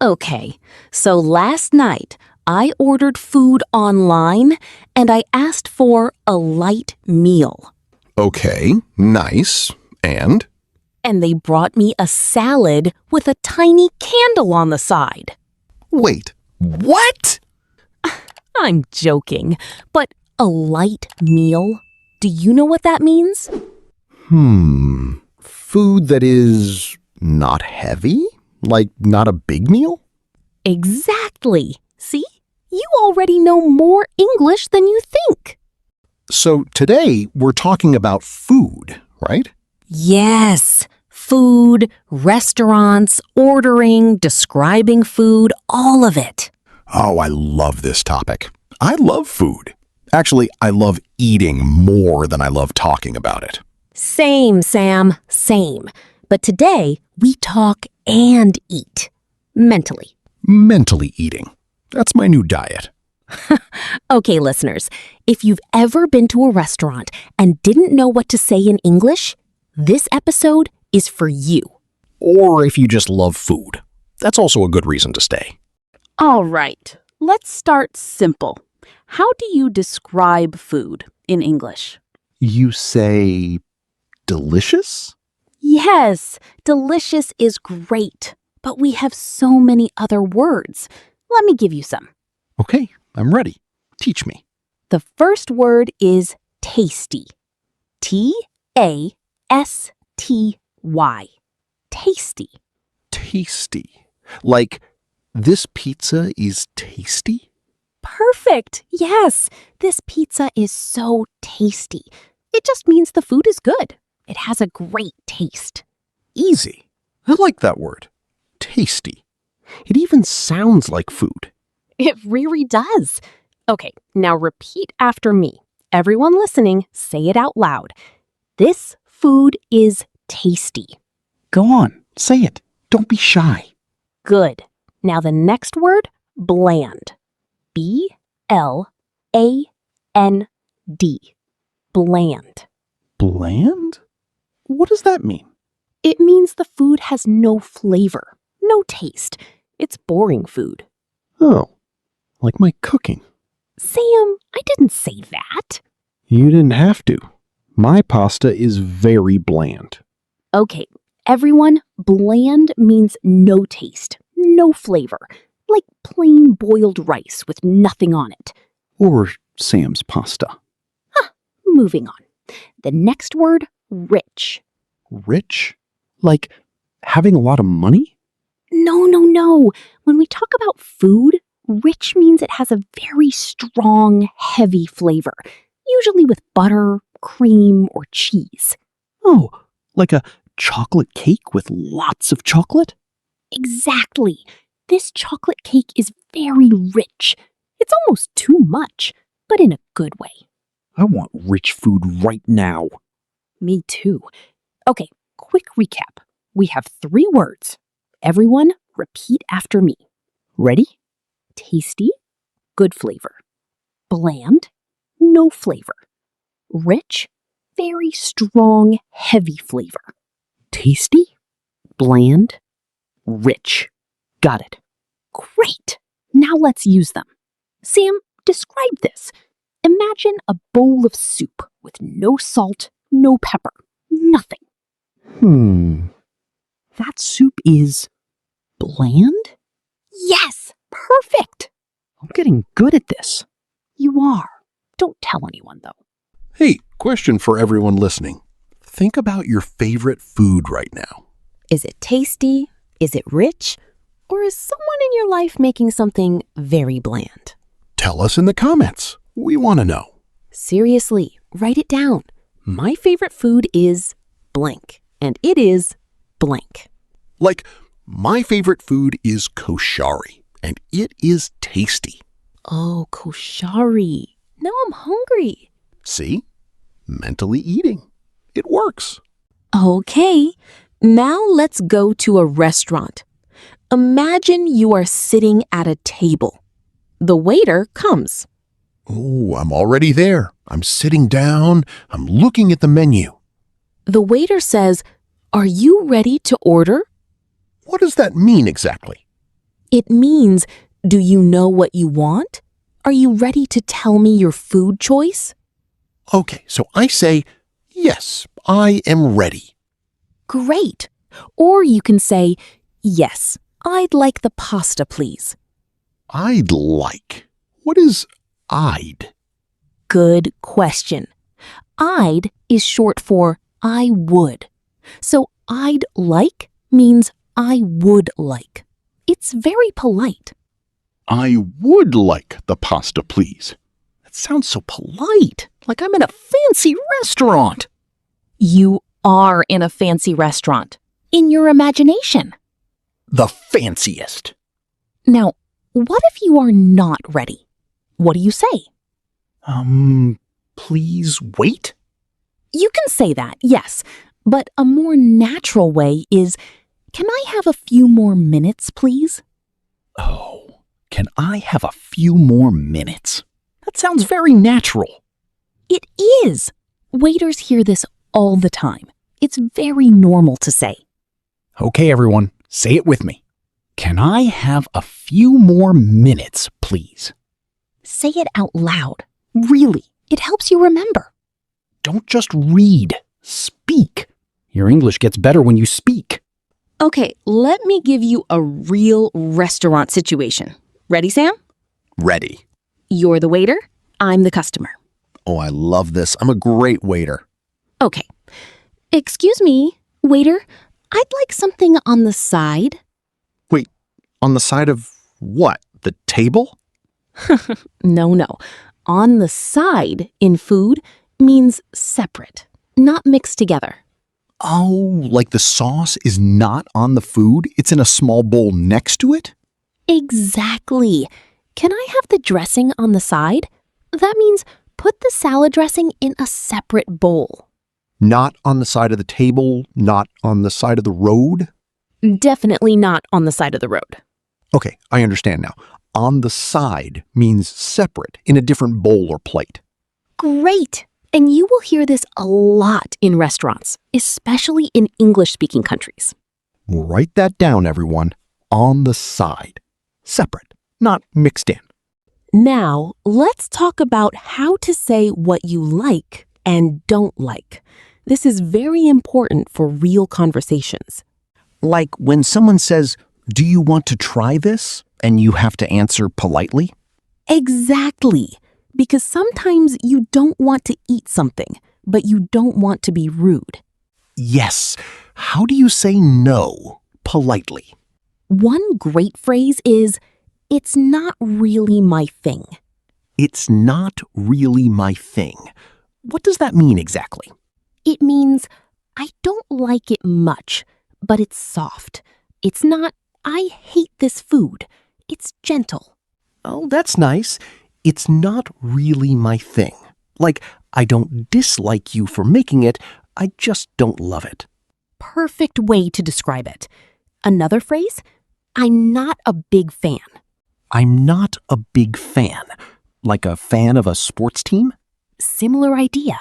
Okay, so last night I ordered food online and I asked for a light meal. Okay, nice. And? And they brought me a salad with a tiny candle on the side. Wait, what? I'm joking, but a light meal? Do you know what that means? Food that is not heavy? Like not a big meal? Exactly. See? You already know more English than you think. So today we're talking about food, right? Yes. Food, restaurants, ordering, describing food, all of it. Oh, I love this topic. I love food. Actually, I love eating more than I love talking about it. Same, Sam, same. But today, we talk and eat. Mentally. Mentally eating. That's my new diet. Okay, listeners, if you've ever been to a restaurant and didn't know what to say in English, this episode is for you. Or if you just love food. That's also a good reason to stay. All right, let's start simple. How do you describe food in English? You say delicious? Yes, delicious is great, but we have so many other words. Let me give you some. Okay, I'm ready. Teach me. The first word is tasty. Tasty. Tasty. Tasty. Like, this pizza is tasty? Perfect. Yes, this pizza is so tasty. It just means the food is good. It has a great taste. Easy. I like that word. Tasty. It even sounds like food. It really does. Okay, now repeat after me. Everyone listening, say it out loud. This food is tasty. Go on, say it. Don't be shy. Good. Now the next word, bland. B-L-A-N-D. Bland. Bland? What does that mean? It means the food has no flavor, no taste. It's boring food. Oh, like my cooking. Sam, I didn't say that. You didn't have to. My pasta is very bland. Okay, everyone, bland means no taste, no flavor, like plain boiled rice with nothing on it. Or Sam's pasta. Moving on. The next word, rich. Rich? Like having a lot of money? No. When we talk about food, rich means it has a very strong, heavy flavor, usually with butter, cream, or cheese. Oh, like a chocolate cake with lots of chocolate? Exactly. This chocolate cake is very rich. It's almost too much, but in a good way. I want rich food right now. Me too. Okay, quick recap. We have 3 words. Everyone, repeat after me. Ready? Tasty, good flavor. Bland, no flavor. Rich, very strong, heavy flavor. Tasty, bland, rich. Got it. Great. Now let's use them. Sam, describe this. Imagine a bowl of soup with no salt, no pepper, nothing. That soup is bland? Yes, perfect. I'm getting good at this. You are. Don't tell anyone, though. Hey, question for everyone listening. Think about your favorite food right now. Is it tasty? Is it rich? Or is someone in your life making something very bland? Tell us in the comments. We want to know. Seriously, write it down. My favorite food is blank, and it is blank. Like, my favorite food is koshari, and it is tasty. Oh, koshari. Now I'm hungry. See? Mentally eating. It works. Okay, now let's go to a restaurant. Imagine you are sitting at a table. The waiter comes. Oh, I'm already there. I'm sitting down. I'm looking at the menu. The waiter says, "Are you ready to order?" What does that mean exactly? It means, do you know what you want? Are you ready to tell me your food choice? Okay, so I say, yes, I am ready. Great. Or you can say, yes, I'd like the pasta, please. I'd like. What is I'd? Good question. I'd is short for I would. So I'd like means I would like. It's very polite. I would like the pasta, please. That sounds so polite, like I'm in a fancy restaurant. You are in a fancy restaurant. In your imagination. The fanciest. Now, what if you are not ready? What do you say? Please wait? You can say that, yes, but a more natural way is, can I have a few more minutes, please? Oh, can I have a few more minutes? That sounds very natural. It is. Waiters hear this all the time. It's very normal to say. Okay, everyone, say it with me. Can I have a few more minutes, please? Say it out loud. Really, it helps you remember. Don't just read. Speak. Your English gets better when you speak. Okay, let me give you a real restaurant situation. Ready, Sam? Ready. You're the waiter. I'm the customer. Oh, I love this. I'm a great waiter. Okay. Excuse me, waiter. I'd like something on the side. Wait, on the side of what? The table? No. On the side in food means separate, not mixed together. Oh, like the sauce is not on the food? It's in a small bowl next to it? Exactly. Can I have the dressing on the side? That means put the salad dressing in a separate bowl. Not on the side of the table, not on the side of the road? Definitely not on the side of the road. Okay, I understand now. On the side means separate, in a different bowl or plate. Great! And you will hear this a lot in restaurants, especially in English-speaking countries. Write that down, everyone. On the side. Separate, not mixed in. Now, let's talk about how to say what you like and don't like. This is very important for real conversations. Like when someone says, "Do you want to try this?" and you have to answer politely? Exactly. Because sometimes you don't want to eat something, but you don't want to be rude. Yes. How do you say no politely? One great phrase is, it's not really my thing. It's not really my thing. What does that mean exactly? It means, I don't like it much, but it's soft. It's not, I hate this food. It's gentle. Oh, that's nice. It's not really my thing. Like, I don't dislike you for making it, I just don't love it. Perfect way to describe it. Another phrase, I'm not a big fan. I'm not a big fan. Like a fan of a sports team? Similar idea.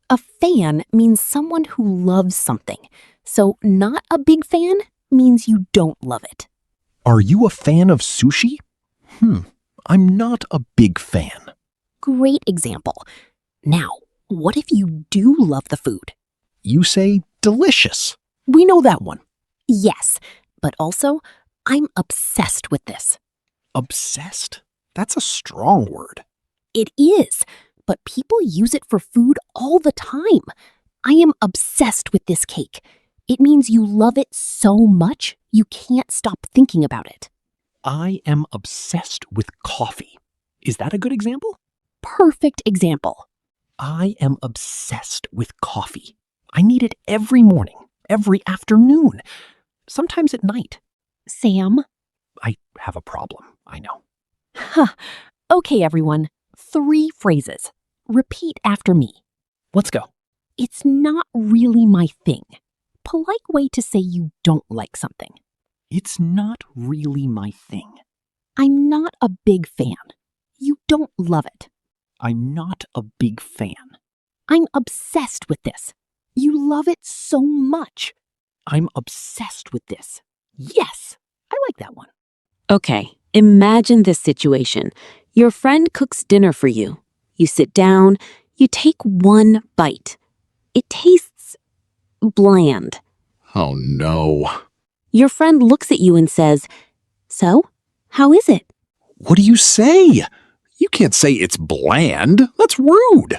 A fan means someone who loves something. So not a big fan means you don't love it. Are you a fan of sushi? I'm not a big fan. Great example. Now, what if you do love the food? You say delicious. We know that one. Yes, but also, I'm obsessed with this. Obsessed? That's a strong word. It is, but people use it for food all the time. I am obsessed with this cake. It means you love it so much, you can't stop thinking about it. I am obsessed with coffee. Is that a good example? Perfect example. I am obsessed with coffee. I need it every morning, every afternoon, sometimes at night. Sam? I have a problem, I know. Okay, everyone. 3 phrases. Repeat after me. Let's go. It's not really my thing. Polite way to say you don't like something. It's not really my thing. I'm not a big fan. You don't love it. I'm not a big fan. I'm obsessed with this. You love it so much. I'm obsessed with this. Yes, I like that one. Okay, imagine this situation. Your friend cooks dinner for you. You sit down, you take one bite. It tastes bland. Oh no. Your friend looks at you and says, "So, how is it?" What do you say? You can't say it's bland. That's rude.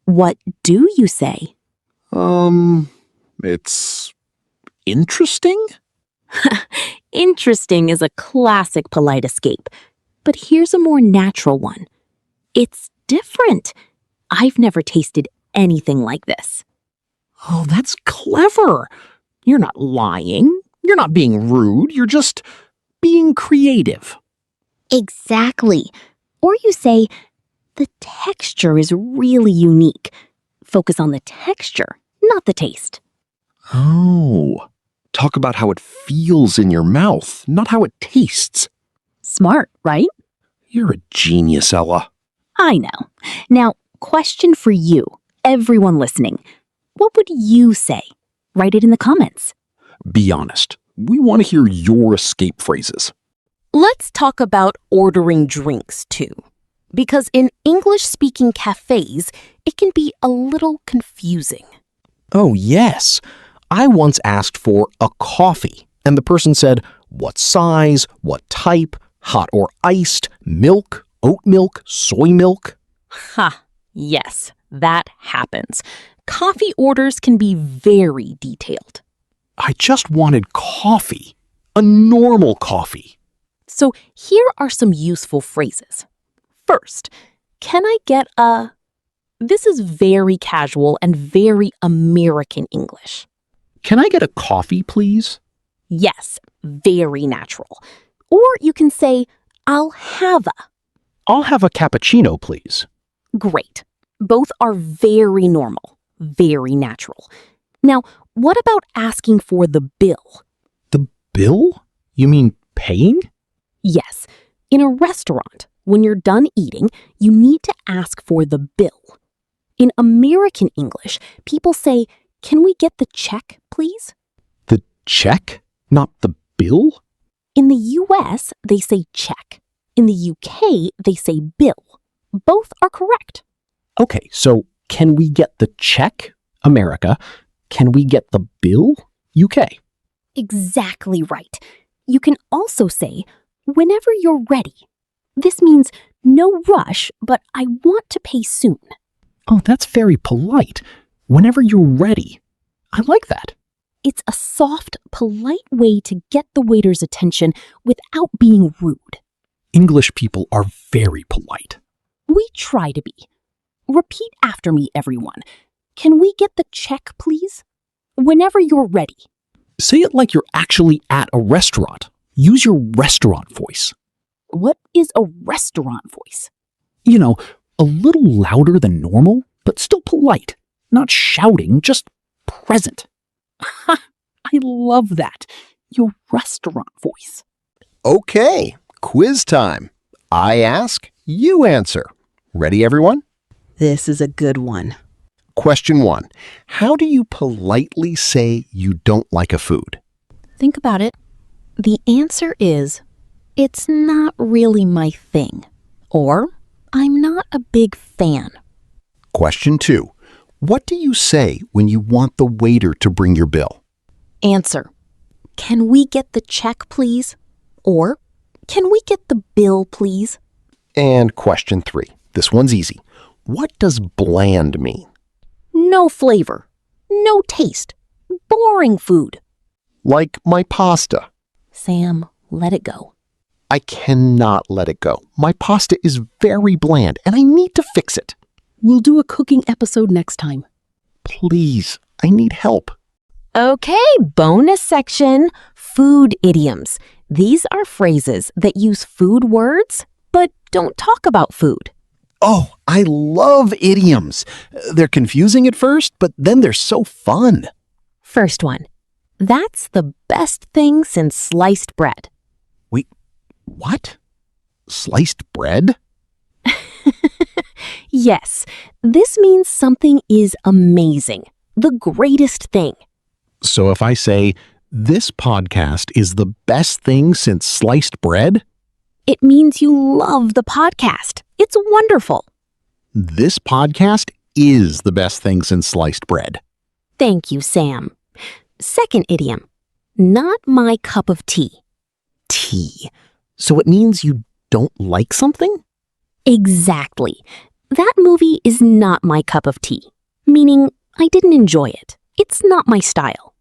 What do you say? It's interesting? Interesting is a classic polite escape. But here's a more natural one. It's different. I've never tasted anything like this. Oh, that's clever. You're not lying. You're not being rude. You're just being creative. Exactly. Or you say, the texture is really unique. Focus on the texture, not the taste. Oh, talk about how it feels in your mouth, not how it tastes. Smart, right? You're a genius, Ella. I know. Now, question for you, everyone listening. What would you say? Write it in the comments. Be honest. We want to hear your escape phrases. Let's talk about ordering drinks too. Because in English-speaking cafes, it can be a little confusing. Oh, yes. I once asked for a coffee, and the person said, what size, what type, hot or iced, milk, oat milk, soy milk. Ha, yes, that happens. Coffee orders can be very detailed. I just wanted coffee, a normal coffee. So here are some useful phrases. First, can I get a... This is very casual and very American English. Can I get a coffee, please? Yes, very natural. Or you can say, I'll have a. I'll have a cappuccino, please. Great. Both are very normal, very natural. Now, what about asking for the bill? The bill? You mean paying? Yes, in a restaurant, when you're done eating, you need to ask for the bill. In American English, people say, can we get the check, please? The check? Not the bill? In the US, they say check. In the UK, they say bill. Both are correct. Okay, so can we get the check, America? Can we get the bill, UK? Exactly right. You can also say, whenever you're ready. This means no rush, but I want to pay soon. Oh, that's very polite. Whenever you're ready. I like that. It's a soft, polite way to get the waiter's attention without being rude. English people are very polite. We try to be. Repeat after me, everyone. Can we get the check, please? Whenever you're ready. Say it like you're actually at a restaurant. Use your restaurant voice. What is a restaurant voice? You know, a little louder than normal, but still polite. Not shouting, just present. I love that. Your restaurant voice. Okay, quiz time. I ask, you answer. Ready, everyone? This is a good one. Question 1. How do you politely say you don't like a food? Think about it. The answer is, it's not really my thing. Or, I'm not a big fan. Question 2. What do you say when you want the waiter to bring your bill? Answer, can we get the check, please? Or, can we get the bill, please? And question 3. This one's easy. What does bland mean? No flavor. No taste. Boring food. Like my pasta. Sam, let it go. I cannot let it go. My pasta is very bland and I need to fix it. We'll do a cooking episode next time. Please, I need help. Okay, bonus section, food idioms. These are phrases that use food words, but don't talk about food. Oh, I love idioms. They're confusing at first, but then they're so fun. First one, that's the best thing since sliced bread. Wait, what? Sliced bread? Yes, this means something is amazing, the greatest thing. So if I say, this podcast is the best thing since sliced bread, It means you love the podcast. It's wonderful. This podcast is the best thing since sliced bread. Thank you, Sam. Second idiom. Not my cup of tea. Tea. So it means you don't like something? Exactly. That movie is not my cup of tea, meaning I didn't enjoy it. It's not my style.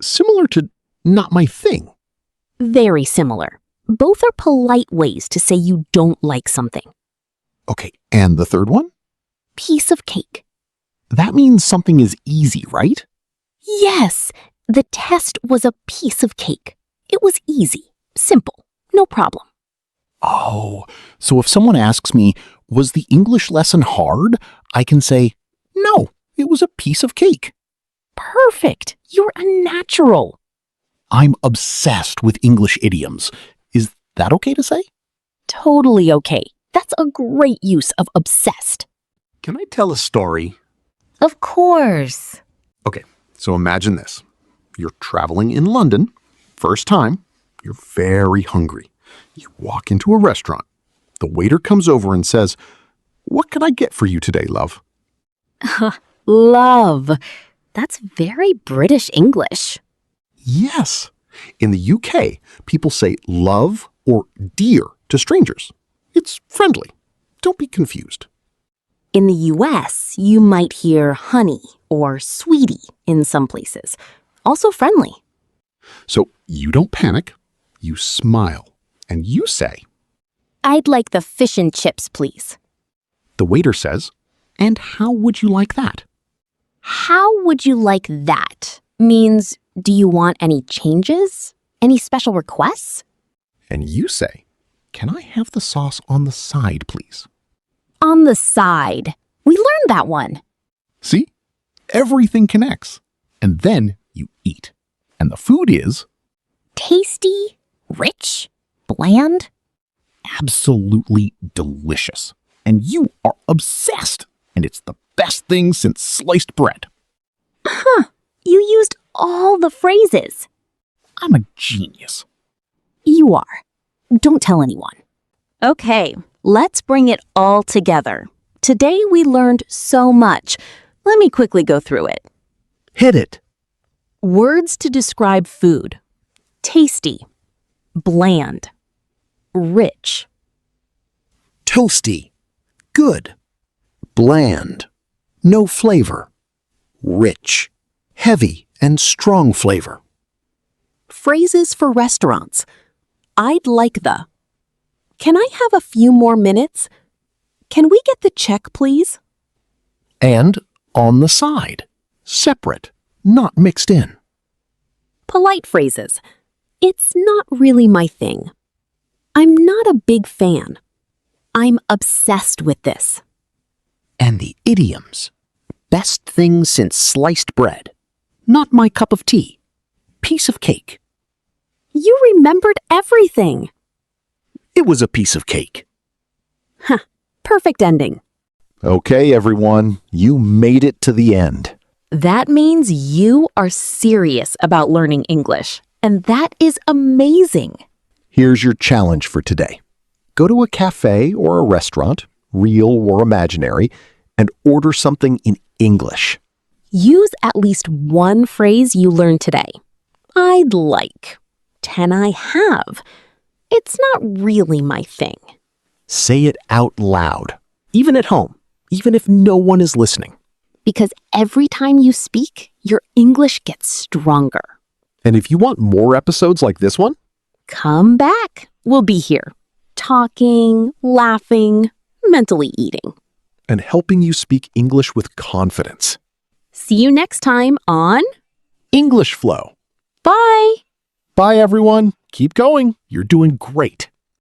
Similar to not my thing. Very similar. Both are polite ways to say you don't like something. Okay, and the third one? Piece of cake. That means something is easy, right? Yes, the test was a piece of cake. It was easy, simple, no problem. Oh, so if someone asks me, was the English lesson hard? I can say, no, it was a piece of cake. Perfect. You're a natural. I'm obsessed with English idioms. Is that okay to say? Totally okay. That's a great use of obsessed. Can I tell a story? Of course. Okay, so imagine this. You're traveling in London, first time, you're very hungry. You walk into a restaurant. The waiter comes over and says, "What can I get for you today, love?" Love. That's very British English. Yes. In the UK, people say love or dear to strangers. It's friendly. Don't be confused. In the US, you might hear honey or sweetie in some places. Also friendly. So you don't panic, you smile, and you say, I'd like the fish and chips, please. the waiter says, "And how would you like that?" How would you like that? Means, do you want any changes? Any special requests? And you say, "Can I have the sauce on the side, please?" On the side. We learned that one. See? Everything connects. And then you eat. And the food is Tasty, rich, bland. absolutely delicious. And you are obsessed. And it's the best thing since sliced bread. You used all the phrases. I'm a genius. You are. Don't tell anyone. Okay, let's bring it all together. Today we learned so much. Let me quickly go through it. Hit it. Words to describe food. Tasty, bland, rich, Toasty. Good. Bland. No flavor. Rich. Heavy and strong flavor. phrases for restaurants. I'd like the. Can I have a few more minutes? Can we get the check, please? And on the side. Separate. Not mixed in. Polite phrases. It's not really my thing. I'm not a big fan. I'm obsessed with this. And the idioms. Best thing since sliced bread. Not my cup of tea. Piece of cake. You remembered everything. It was a piece of cake. Perfect ending. Okay, everyone, you made it to the end. That means you are serious about learning English, and that is amazing. Here's your challenge for today. Go to a cafe or a restaurant, real or imaginary, and order something in English. Use at least one phrase you learned today. I'd like. Can I have? It's not really my thing. Say it out loud. Even at home. Even if no one is listening. Because every time you speak, your English gets stronger. And if you want more episodes like this one, Come back. We'll be here. Talking, laughing, mentally eating. and helping you speak English with confidence. See you next time on English Flow. Bye. Bye, everyone. Keep going. You're doing great.